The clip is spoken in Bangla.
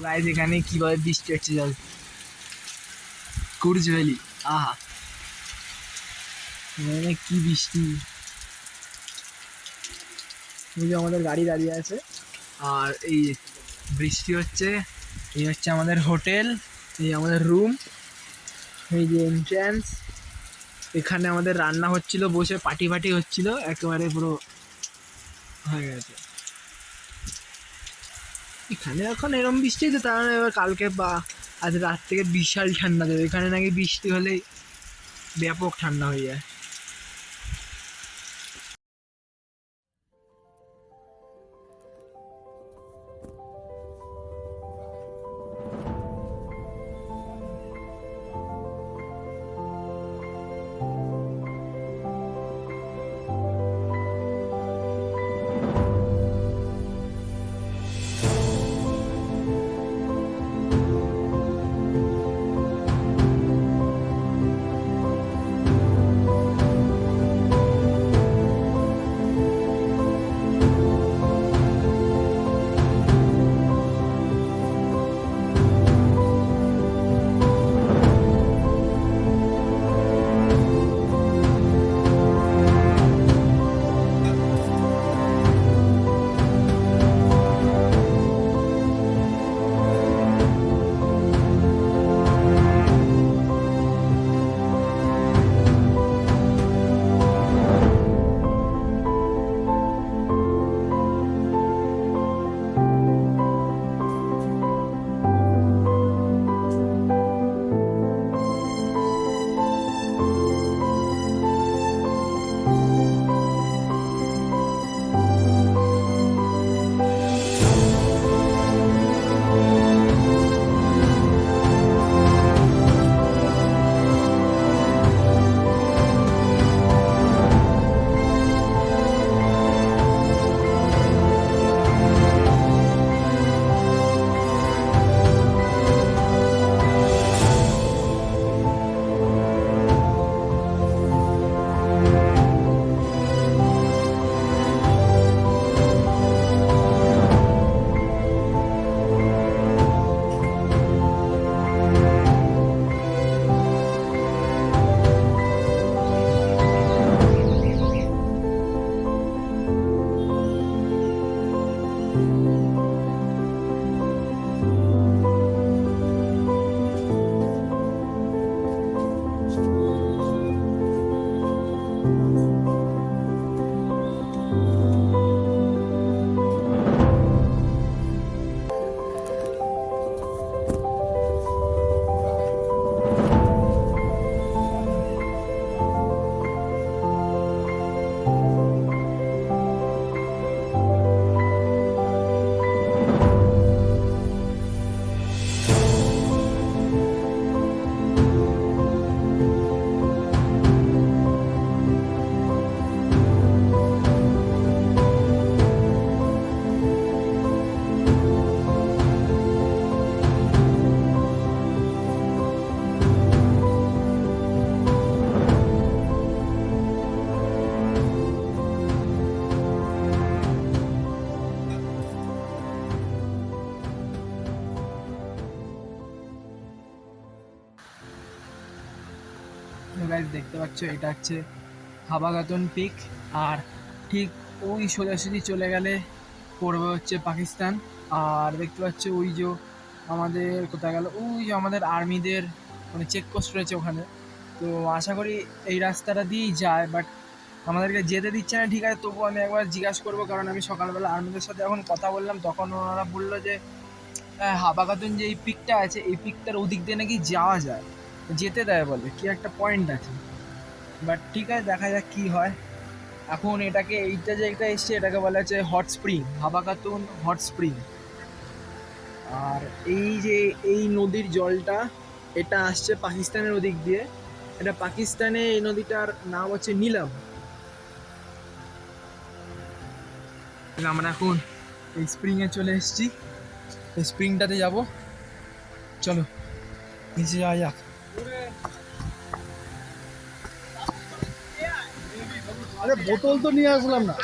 গাইজ এখানে কিভাবে বৃষ্টি হচ্ছে জল কুর্জ ভ্যালি। আহা, এখানে কি বৃষ্টি! ওই যে আমাদের গাড়ি দাঁড়িয়ে আছে আর এই বৃষ্টি হচ্ছে। এই হচ্ছে আমাদের হোটেল, এই আমাদের রুম, এই যে এন্ট্রান্স। এখানে আমাদের রান্না হচ্ছিল, বসে পার্টি ফাটি হচ্ছিল, একেবারে পুরো হয়ে গেছে। এখানে এখন এরম বৃষ্টি তো তার মানে এবার কালকে বা আজ রাত থেকে বিশাল ঠান্ডা দেবে। এখানে নাকি বৃষ্টি হলেই ব্যাপক ঠান্ডা হয়ে যায়। গাইজ দেখতে পাচ্ছ এটা হচ্ছে হাবাগাতন পিক, আর ঠিক ওই সোজাসুজি চলে গেলে পড়বে হচ্ছে পাকিস্তান। আর দেখতে পাচ্ছ ওই যে আমাদের কোথায় গেল, ওই যে আমাদের আর্মিদের মানে চেকপোস্ট রয়েছে ওখানে। তো আশা করি এই রাস্তাটা দিয়েই যায়, বাট আমাদেরকে যেতে দিচ্ছে না। ঠিক আছে, তবুও আমি একবার জিজ্ঞাসা করবো, কারণ আমি সকালবেলা আর্মিদের সাথে এখন কথা বললাম, তখন ওনারা বললো যে হাবাগাতন যে এই পিকটা আছে, এই পিকটার ওদিক দিয়ে নাকি যাওয়া যায়, যেতে দেয় বলে, কি একটা পয়েন্ট আছে। বাট ঠিক আছে, দেখা যাক কি হয়। এখন এটাকে এইটা যে একটা এসছে এটাকে বলা হচ্ছে হট স্প্রিং, হাবাগাতুন হট স্প্রিং। আর এই যে এই নদীর জলটা এটা আসছে পাকিস্তানের ওদিক দিয়ে। এটা পাকিস্তানে এই নদীটার নাম হচ্ছে নীলাম। আমরা এখন এই স্প্রিংয়ে চলে এসেছি, এই স্প্রিংটাতে যাব। চলো নিচে যাওয়া যাক। আরে বোতল তো নিয়ে আসলাম না।